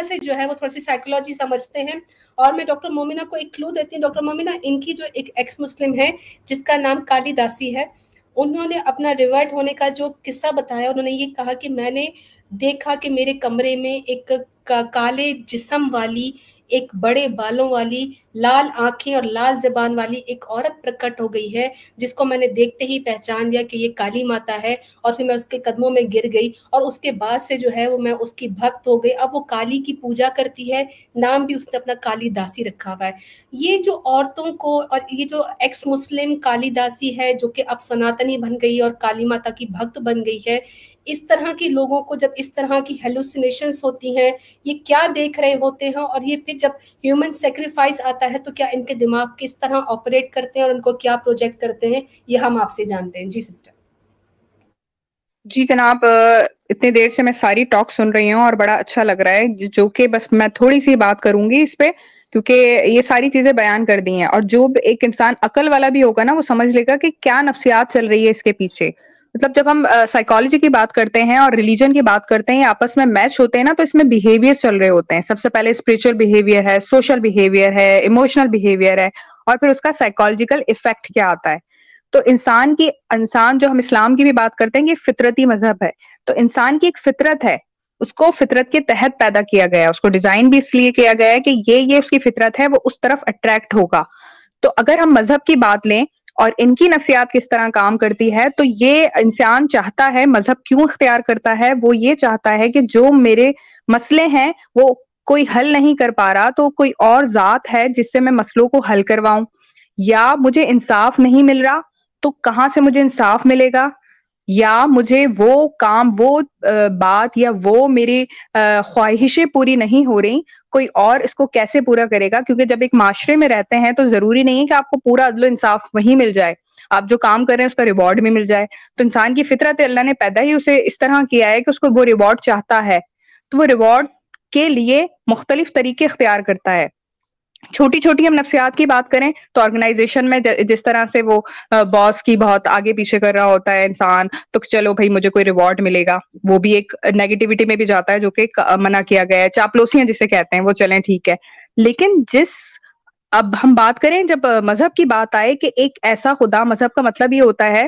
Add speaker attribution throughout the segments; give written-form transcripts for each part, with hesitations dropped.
Speaker 1: مومنہ سے جو ہے وہ تھوڑی سی سائیکولوجی سمجھتے ہیں. اور میں ڈاکٹر مومنہ کو ایک کلو دیتی ہوں. ڈاکٹر مومنہ ان کی جو ایک ایکس مسلم ہے جس کا نام کالی داسی ہے, انہوں نے اپنا ریورٹ ہونے کا جو قصہ بتایا, انہوں نے یہ کہا کہ میں نے دیکھا کہ میرے کمرے میں ایک کالے جسم والی, ایک بڑے بالوں والی, لال آنکھیں اور لال زبان والی ایک عورت پرکٹ ہو گئی ہے, جس کو میں نے دیکھتے ہی پہچان لیا کہ یہ کالی ماتا ہے. اور پھر میں اس کے قدموں میں گر گئی, اور اس کے بعد سے جو ہے وہ میں اس کی بھکت ہو گئی. اب وہ کالی کی پوجا کرتی ہے, نام بھی اس نے اپنا کالی داسی رکھا ہوا ہے. یہ جو عورتوں کو, اور یہ جو ایکس مسلم کالی داسی ہے جو کہ اب سناتنی بن گئی اور کالی ماتا کی بھکت بن گئی ہے, اس طرح کے لوگوں کو جب اس طرح کی ہیلوسینیشنز ہوتی ہیں, یہ کیا دیکھ رہے ہوتے ہیں, اور یہ پھر جب ہیومن سیکریفائس آتا ہے تو کیا ان کے دماغ کس طرح آپریٹ کرتے ہیں اور ان کو کیا پروجیکٹ کرتے ہیں, یہ ہم آپ سے جانتے ہیں. جی سسٹر.
Speaker 2: جی جناب, اتنی دیر سے میں ساری ٹاک سن رہی ہوں اور بڑا اچھا لگ رہا ہے, جو کہ بس میں تھوڑی سی بات کروں گی اس پہ, کیونکہ یہ ساری چیزیں بیان کر دی ہیں. اور جو ایک انسان عقل والا بھی ہوگا نا, وہ سمجھ لے گا کہ کیا نفسیات چل رہی ہے اس کے پیچھے. مطلب جب ہم سائیکالوجی کی بات کرتے ہیں اور ریلیجن کی بات کرتے ہیں, آپس میں میچ ہوتے ہیں نا, تو اس میں بیہیویئر چل رہے ہوتے ہیں. سب سے پہلے اسپرچل بیہیویئر ہے, سوشل بیہیویئر ہے, ایموشنل بیہیویئر ہے, اور پھر اس کا سائیکالوجیکل افیکٹ کیا آتا ہے. تو انسان جو ہم اسلام کی بھی بات کرتے ہیں, یہ فطرتی مذہب ہے. تو انسان کی ایک فطرت ہے, اس کو فطرت کے تحت پیدا کیا گیا ہے, اس کو ڈیزائن بھی اس لیے کیا گیا ہے کہ یہ اس کی فطرت ہے, وہ اس طرف اٹریکٹ ہوگا. تو اگر ہم مذہب کی بات لیں اور ان کی نفسیات کس طرح کام کرتی ہے, تو یہ انسان چاہتا ہے, مذہب کیوں اختیار کرتا ہے, وہ یہ چاہتا ہے کہ جو میرے مسئلے ہیں وہ کوئی حل نہیں کر پا رہا, تو کوئی اور ذات ہے جس سے میں مسئلوں کو حل کرواؤں. یا مجھے انصاف نہیں مل رہا, تو کہاں سے مجھے انصاف ملے گا, یا مجھے وہ کام, وہ بات, یا وہ میری خواہشیں پوری نہیں ہو رہی, کوئی اور اس کو کیسے پورا کرے گا. کیونکہ جب ایک معاشرے میں رہتے ہیں تو ضروری نہیں ہے کہ آپ کو پورا عدل و انصاف وہیں مل جائے, آپ جو کام کر رہے ہیں اس کا ریوارڈ بھی مل جائے. تو انسان کی فطرت, اللہ نے پیدا ہی اسے اس طرح کیا ہے کہ اس کو وہ ریوارڈ چاہتا ہے, تو وہ ریوارڈ کے لیے مختلف طریقے اختیار کرتا ہے. چھوٹی چھوٹی ہم نفسیات کی بات کریں تو آرگنائزیشن میں جس طرح سے وہ باس کی بہت آگے پیچھے کر رہا ہوتا ہے انسان, تو چلو بھائی مجھے کوئی ریوارڈ ملے گا, وہ بھی ایک نیگیٹیوٹی میں بھی جاتا ہے, جو کہ منع کیا گیا ہے. چاپلوسیاں جسے کہتے ہیں, وہ چلیں ٹھیک ہے. لیکن اب ہم بات کریں, جب مذہب کی بات آئے کہ ایک ایسا خدا, مذہب کا مطلب یہ ہوتا ہے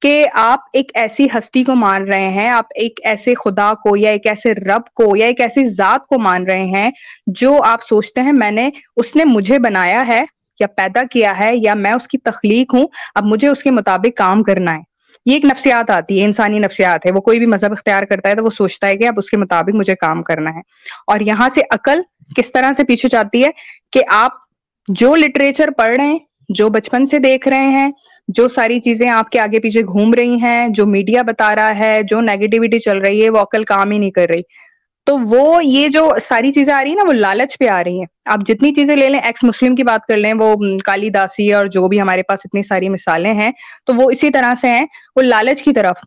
Speaker 2: کہ آپ ایک ایسی ہستی کو مان رہے ہیں, آپ ایک ایسے خدا کو, یا ایک ایسے رب کو, یا ایک ایسی ذات کو مان رہے ہیں جو آپ سوچتے ہیں اس نے مجھے بنایا ہے یا پیدا کیا ہے, یا میں اس کی تخلیق ہوں, اب مجھے اس کے مطابق کام کرنا ہے. یہ ایک نفسیات آتی ہے, انسانی نفسیات ہے. وہ کوئی بھی مذہب اختیار کرتا ہے تو وہ سوچتا ہے کہ اب اس کے مطابق مجھے کام کرنا ہے. اور یہاں سے عقل کس طرح سے پیچھے جاتی ہے کہ آپ جو لٹریچر پڑھ رہے ہیں, جو بچپن سے دیکھ رہے ہیں, جو ساری چیزیں آپ کے آگے پیچھے گھوم رہی ہیں, جو میڈیا بتا رہا ہے, جو نیگیٹیوٹی چل رہی ہے, وہ عقل کام ہی نہیں کر رہی. تو وہ یہ جو ساری چیزیں آ رہی ہیں نا, وہ لالچ پہ آ رہی ہیں. آپ جتنی چیزیں لے لیں, ایکس مسلم کی بات کر لیں, وہ کالی داسی اور جو بھی ہمارے پاس اتنی ساری مثالیں ہیں, تو وہ اسی طرح سے ہیں, وہ لالچ کی طرف,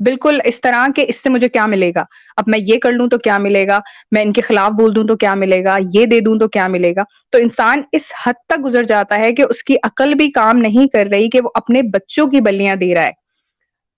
Speaker 2: بالکل اس طرح کہ اس سے مجھے کیا ملے گا, اب میں یہ کر لوں تو کیا ملے گا, میں ان کے خلاف بول دوں تو کیا ملے گا, یہ دے دوں تو کیا ملے گا. تو انسان اس حد تک گزر جاتا ہے کہ اس کی عقل بھی کام نہیں کر رہی, کہ وہ اپنے بچوں کی بلیاں دے رہا ہے.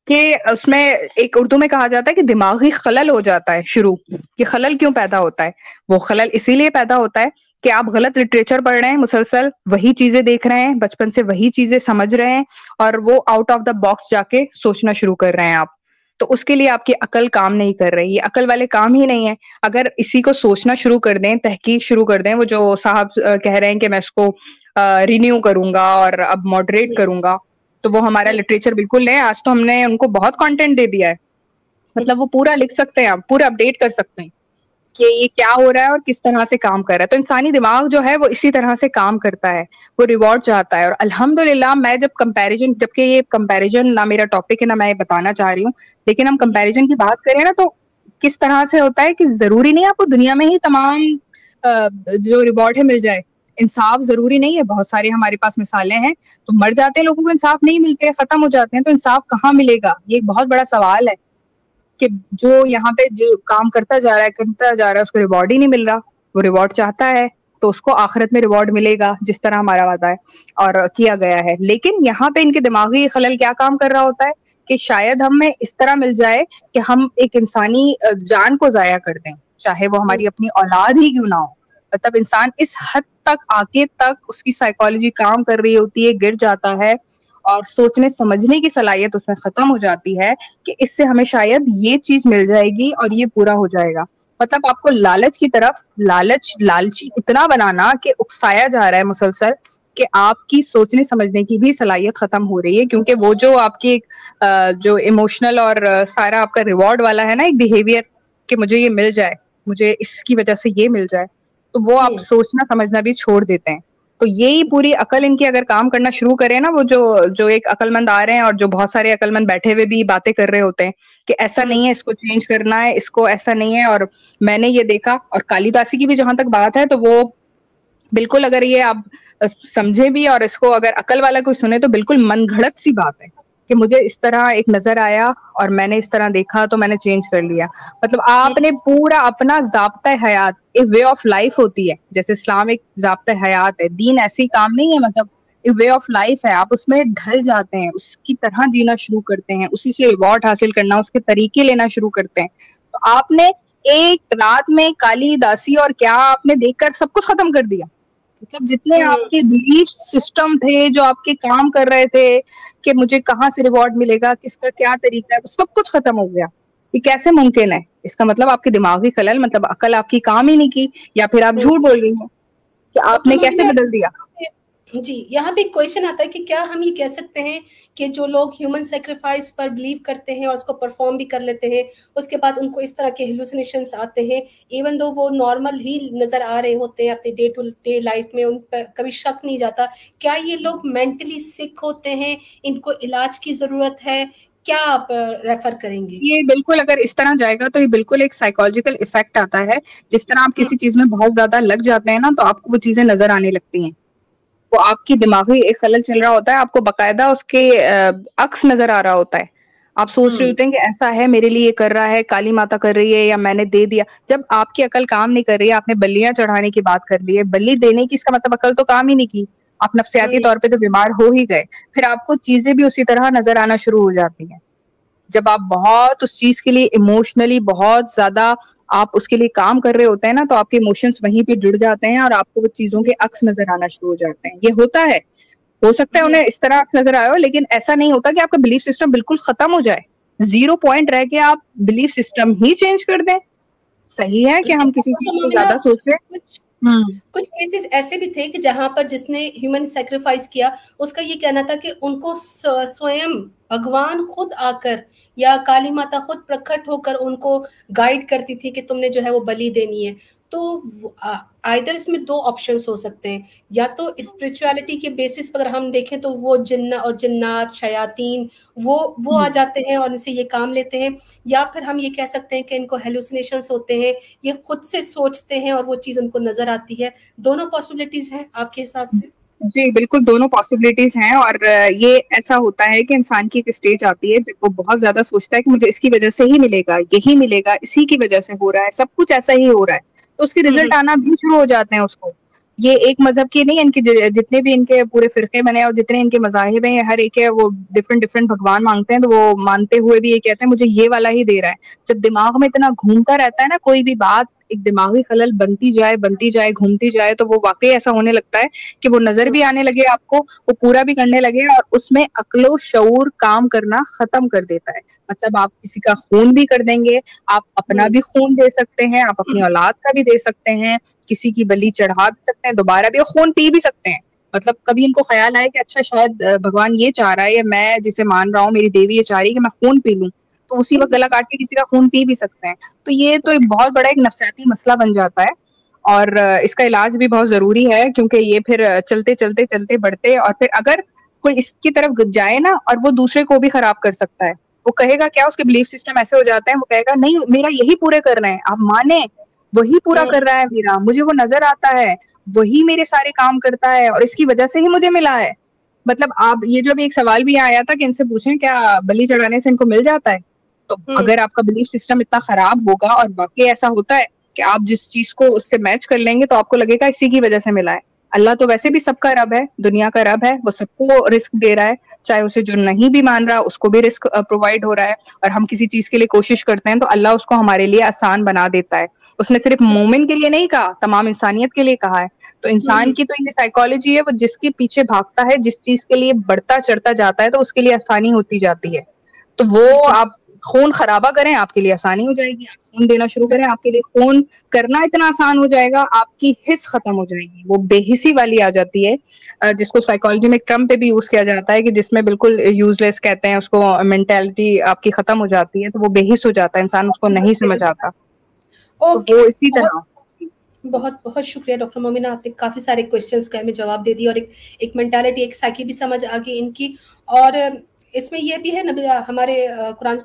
Speaker 2: کہ اس میں ایک اردو میں کہا جاتا ہے کہ دماغی خلل ہو جاتا ہے شروع. کہ خلل کیوں پیدا ہوتا ہے؟ وہ خلل اسی لیے پیدا ہوتا ہے کہ آپ غلط لٹریچر پڑھ رہے ہیں, مسلسل وہی چیزیں دیکھ رہے ہیں, بچپن سے وہی چیزیں سمجھ رہے ہیں, اور وہ آؤٹ آف دا باکس جا کے سوچنا شروع کر رہے ہیں آپ. تو اس کے لیے آپ کی عقل کام نہیں کر رہی, یہ عقل والے کام ہی نہیں ہے. اگر اسی کو سوچنا شروع کر دیں, تحقیق شروع کر دیں, وہ جو صاحب کہہ رہے ہیں کہ میں اس کو رینیو کروں گا اور اب ماڈریٹ کروں گا, تو وہ ہمارا لٹریچر بالکل نہیں. آج تو ہم نے ان کو بہت کانٹینٹ دے دیا ہے, مطلب وہ پورا لکھ سکتے ہیں, آپ پورا اپڈیٹ کر سکتے ہیں کہ یہ کیا ہو رہا ہے اور کس طرح سے کام کر رہا ہے. تو انسانی دماغ جو ہے وہ اسی طرح سے کام کرتا ہے, وہ ریوارڈ چاہتا ہے. اور الحمدللہ میں جب کمپیریزن, جبکہ یہ کمپیریزن نہ میرا ٹاپک ہے نہ میں یہ بتانا چاہ رہی ہوں, لیکن ہم کمپیریزن کی بات کریں نا, تو کس طرح سے ہوتا ہے کہ ضروری نہیں آپ کو دنیا میں ہی تمام جو ریوارڈ ہے مل جائے. انصاف ضروری نہیں ہے, بہت سارے ہمارے پاس مثالیں ہیں, تو مر جاتے ہیں لوگوں کو, انصاف نہیں ملتے, ختم ہو جاتے ہیں, تو انصاف کہاں ملے گا؟ یہ ایک بہت بڑا سوال ہے کہ جو یہاں پہ جو کام کرتا جا رہا ہے اس کو ریوارڈ ہی نہیں مل رہا. وہ ریوارڈ چاہتا ہے تو اس کو آخرت میں ریوارڈ ملے گا, جس طرح ہمارا وعدہ ہے اور کیا گیا ہے. لیکن یہاں پہ ان کے دماغی خلل کیا کام کر رہا ہوتا ہے کہ شاید ہمیں اس طرح مل جائے کہ ہم ایک انسانی جان کو ضائع کر دیں, چاہے وہ ہماری اپنی اولاد ہی کیوں نہ ہو. مطلب انسان اس حد تک آگے تک اس کی سائیکالوجی کام کر رہی ہوتی ہے, گر جاتا ہے اور سوچنے سمجھنے کی صلاحیت اس میں ختم ہو جاتی ہے کہ اس سے ہمیں شاید یہ چیز مل جائے گی اور یہ پورا ہو جائے گا. مطلب آپ کو لالچ کی طرف لالچی اتنا بنانا کہ اکسایا جا رہا ہے مسلسل کہ آپ کی سوچنے سمجھنے کی بھی صلاحیت ختم ہو رہی ہے, کیونکہ وہ جو آپ کی جو ایموشنل اور سارا آپ کا ریوارڈ والا ہے نا ایک بیہیویئر کہ مجھے یہ مل جائے, مجھے اس کی وجہ سے یہ مل جائے, تو وہ آپ سوچنا سمجھنا بھی چھوڑ دیتے ہیں. تو یہی پوری عقل ان کی اگر کام کرنا شروع کرے نا, وہ جو ایک عقل مند آ رہے ہیں اور جو بہت سارے عقل مند بیٹھے ہوئے بھی باتیں کر رہے ہوتے ہیں کہ ایسا نہیں ہے, اس کو چینج کرنا ہے, اس کو ایسا نہیں ہے, اور میں نے یہ دیکھا. اور کالی داسی کی بھی جہاں تک بات ہے تو وہ بالکل, اگر یہ آپ سمجھے بھی اور اس کو اگر عقل والا کوئی سنے تو بالکل من گھڑت سی بات ہے کہ مجھے اس طرح ایک نظر آیا اور میں نے اس طرح دیکھا تو میں نے چینج کر لیا. مطلب آپ نے پورا اپنا ضابطۂ حیات, ایک وے آف لائف ہوتی ہے, جیسے اسلام ایک ضابطۂ حیات ہے, دین ایسی کام نہیں ہے, مطلب ایک وے آف لائف ہے, آپ اس میں ڈھل جاتے ہیں, اس کی طرح جینا شروع کرتے ہیں, اسی سے ریوارڈ حاصل کرنا, اس کے طریقے لینا شروع کرتے ہیں. تو آپ نے ایک رات میں کالی داسی اور کیا آپ نے دیکھ کر سب کچھ ختم کر دیا. مطلب جتنے آپ کے بلیف سسٹم تھے جو آپ کے کام کر رہے تھے کہ مجھے کہاں سے ریوارڈ ملے گا, کس کا کیا طریقہ ہے, سب کچھ ختم ہو گیا. یہ کیسے ممکن ہے؟ اس کا مطلب آپ کے دماغی خلل, مطلب عقل آپ کی کام ہی نہیں کی, یا پھر آپ جھوٹ بول رہی ہیں کہ آپ نے کیسے بدل دیا.
Speaker 1: جی, یہاں پہ کویشچن آتا ہے کہ کیا ہم یہ کہہ سکتے ہیں کہ جو لوگ ہیومن سیکریفائس پر بلیو کرتے ہیں اور اس کو پرفارم بھی کر لیتے ہیں, اس کے بعد ان کو اس طرح کے ہیلوسینیشنز آتے ہیں, ایون دو وہ نارمل ہی نظر آ رہے ہوتے ہیں اپنے ڈے ٹو ڈے لائف میں, ان پہ کبھی شک نہیں جاتا, کیا یہ لوگ مینٹلی سک ہوتے ہیں, ان کو علاج کی ضرورت ہے, کیا آپ ریفر کریں گے؟
Speaker 2: یہ بالکل اگر اس طرح جائے گا تو یہ بالکل ایک سائیکولوجیکل افیکٹ آتا ہے. جس طرح آپ کسی چیز میں بہت زیادہ لگ جاتے ہیں نا تو آپ کو وہ چیزیں نظر آنے لگتی ہیں, وہ آپ کی دماغی ایک خلل چل رہا ہوتا ہے, آپ کو باقاعدہ اس کے عکس نظر آ رہا ہوتا ہے. آپ سوچ رہے ہوتے ہیں کہ ایسا ہے, میرے لیے یہ کر رہا ہے, کالی ماتا کر رہی ہے, یا میں نے دے دیا. جب آپ کی عقل کام نہیں کر رہی ہے, آپ نے بلیاں چڑھانے کی بات کر لی ہے, بلی دینے کی, اس کا مطلب عقل تو کام ہی نہیں کی, آپ نفسیاتی طور پہ تو بیمار ہو ہی گئے. پھر آپ کو چیزیں بھی اسی طرح نظر آنا شروع ہو جاتی ہیں. جب آپ بہت اس چیز کے لیے ایموشنلی بہت زیادہ آپ اس کے لیے کام کر رہے ہوتے ہیں نا, تو آپ کے ایموشنز وہیں پہ جڑ جاتے ہیں اور آپ کو وہ چیزوں کے عکس نظر آنا شروع ہو جاتے ہیں. یہ ہوتا ہے, ہو سکتا ہے انہیں اس طرح عکس نظر آئے ہو, لیکن ایسا نہیں ہوتا کہ آپ کا بلیف سسٹم بالکل ختم ہو جائے, 0 پوائنٹ رہ کے آپ بلیف سسٹم ہی چینج کر دیں. صحیح ہے کہ ہم کسی چیز کو زیادہ سوچ رہے ہیں.
Speaker 1: کچھ کیسز ایسے بھی تھے کہ جہاں پر جس نے ہیومن سیکریفائس کیا, اس کا یہ کہنا تھا کہ ان کو سوئم بھگوان خود آ کر یا کالی ماتا خود پرکٹ ہو کر ان کو گائیڈ کرتی تھی کہ تم نے جو ہے وہ بلی دینی ہے. تو آئدر اس میں 2 آپشنس ہو سکتے ہیں, یا تو اسپرچویلٹی کے بیسس پر اگر ہم دیکھیں تو وہ جن اور جنات شیاطین وہ آ جاتے ہیں اور ان سے یہ کام لیتے ہیں, یا پھر ہم یہ کہہ سکتے ہیں کہ ان کو ہیلوسینیشنز ہوتے ہیں, یہ خود سے سوچتے ہیں اور وہ چیز ان کو نظر آتی ہے. دونوں پاسبلٹیز ہیں آپ کے حساب سے؟
Speaker 2: جی بالکل, دونوں پاسبلٹیز ہیں. اور یہ ایسا ہوتا ہے کہ انسان کی ایک اسٹیج آتی ہے جب وہ بہت زیادہ سوچتا ہے کہ مجھے اس کی وجہ سے ہی ملے گا, یہی ملے گا, اسی کی وجہ سے ہو رہا ہے, سب کچھ ایسا ہی ہو رہا ہے, تو اس کے رزلٹ آنا بھی شروع ہو جاتے ہیں اس کو. یہ ایک مذہب کی نہیں, ان کے جتنے بھی ان کے پورے فرقے بنے اور جتنے ان کے مذاہب ہیں, ہر ایک ہے وہ ڈفرنٹ بھگوان مانگتے ہیں, تو وہ مانتے ہوئے بھی یہ کہتے ہیں مجھے یہ والا ہی دے رہا ہے. جب دماغ میں اتنا گھومتا رہتا ہے نا کوئی بھی بات, ایک دماغی خلل بنتی جائے گھومتی جائے, تو وہ واقعی ایسا ہونے لگتا ہے کہ وہ نظر بھی آنے لگے آپ کو, وہ پورا بھی کرنے لگے, اور اس میں عقل و شعور کام کرنا ختم کر دیتا ہے. مطلب آپ کسی کا خون بھی کر دیں گے, آپ اپنا بھی خون دے سکتے ہیں, آپ اپنی اولاد کا بھی دے سکتے ہیں, کسی کی بلی چڑھا بھی سکتے ہیں, دوبارہ بھی خون پی بھی سکتے ہیں. مطلب کبھی ان کو خیال آئے کہ اچھا شاید بھگوان یہ چاہ رہا ہے, یا میں جسے مان رہا ہوں میری دیوی یہ چاہ رہی ہے کہ میں خون پی لوں, تو اسی وقت گلا کاٹ کے کسی کا خون پی بھی سکتے ہیں. تو یہ تو ایک بہت بڑا ایک نفسیاتی مسئلہ بن جاتا ہے, اور اس کا علاج بھی بہت ضروری ہے, کیونکہ یہ پھر چلتے بڑھتے, اور پھر اگر کوئی اس کی طرف جائے نا, اور وہ دوسرے کو بھی خراب کر سکتا ہے. وہ کہے گا کیا, اس کے بلیف سسٹم ایسے ہو جاتے ہیں, وہ کہے گا نہیں میرا یہی پورے کرنا ہے, آپ مانیں وہی پورا کر رہا ہے میرا, مجھے وہ نظر آتا ہے, وہی میرے سارے کام کرتا ہے, اور اس کی وجہ سے ہی مجھے ملا ہے. مطلب آپ یہ جو بھی ایک سوال بھی آیا تھا کہ ان سے پوچھیں کیا بلی چڑھانے سے ان کو مل جاتا ہے, تو اگر آپ کا بلیف سسٹم اتنا خراب ہوگا, اور واقعی ایسا ہوتا ہے کہ آپ جس چیز کو اس سے میچ کر لیں گے تو آپ کو لگے گا اسی کی وجہ سے ملا ہے, اللہ تو ویسے بھی سب کا رب ہے, دنیا کا رب ہے, وہ سب کو رزق دے رہا ہے, چاہے اسے جو نہیں بھی مان رہا اس کو بھی رزق پرووائڈ ہو رہا ہے. اور ہم کسی چیز کے لیے کوشش کرتے ہیں تو اللہ اس کو ہمارے لیے آسان بنا دیتا ہے. اس نے صرف مومن کے لیے نہیں کہا, تمام انسانیت کے لیے کہا ہے. تو انسان کی تو یہ سائیکالوجی ہے, وہ جس کے پیچھے بھاگتا ہے, جس چیز کے لیے بڑھتا چڑھتا جاتا ہے تو اس کے لیے آسانی ہوتی جاتی ہے. تو وہ آپ خون خرابہ کریں, آپ کے لیے آسانی ہو جائے گی. آپ خون دینا شروع کریں, آپ کے لیے خون کرنا اتنا آسان ہو جائے گا, آپ کی حس ختم ہو جائے گی, وہ بے حسی والی آ جاتی ہے, جس کو سائیکالوجی میں ایک ٹرم پہ بھی یوز کیا جاتا ہے کہ جس میں بالکل یوز لیس کہتے ہیں اس کو, مینٹالٹی آپ کی ختم ہو جاتی ہے, تو وہ بے حس ہو جاتا ہے, انسان اس کو نہیں سمجھ آتا. تو وہ اسی طرح.
Speaker 1: بہت بہت شکریہ ڈاکٹر مومنہ, آپ نے کافی سارے کوشچنس کا ہمیں جواب دے دیا, اور ایک مینٹالٹی, ایک سائیکی بھی سمجھ آ گئی ان کی. اور اس میں یہ بھی ہے نبی ہمارے قرآن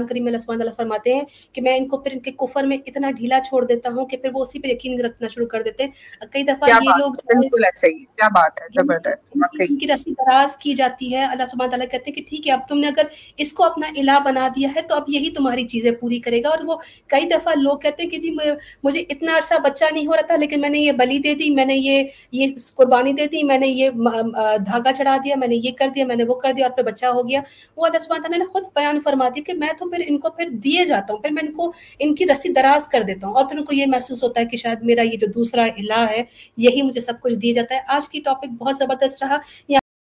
Speaker 1: کریم میں اللہ سبحانہ تعالیٰ فرماتے ہیں کہ میں ان کو پھر ان کے کفر میں اتنا ڈھیلا چھوڑ دیتا ہوں کہ پھر وہ اسی پہ یقین رکھنا شروع کر دیتے ہیں. کئی دفعہ یہ لوگ
Speaker 2: بالکل ایسا ہی, کیا بات ہے, زبردست.
Speaker 1: ان کی رسی دراز کی جاتی ہے, اللہ سبحانہ تعالیٰ کہتے ہیں کہ ٹھیک ہے, اب تم نے اگر اس کو اپنا الہ بنا دیا ہے تو اب یہی تمہاری چیزیں پوری کرے گا. اور وہ کئی دفعہ لوگ کہتے ہیں کہ جی مجھے اتنا عرصہ بچہ نہیں ہو رہا تھا, لیکن میں نے یہ بلی دے دی, میں نے یہ قربانی دے دی, میں نے یہ دھاگا چڑھا دیا, میں نے یہ کر دیا, میں نے وہ کر دیا, اور پھر بچہ ہو گیا. وہ اللہ سبحانہ تعالیٰ نے خود بیان فرما دیا کہ میں تو پھر ان کو پھر دیے جاتا ہوں, پھر میں ان کی رسی دراز کر دیتا ہوں, اور پھر ان کو یہ محسوس ہوتا ہے کہ شاید میرا یہ جو دوسرا الہ ہے یہی مجھے سب کچھ دیا جاتا ہے. آج کی ٹاپک بہت زبردست رہا.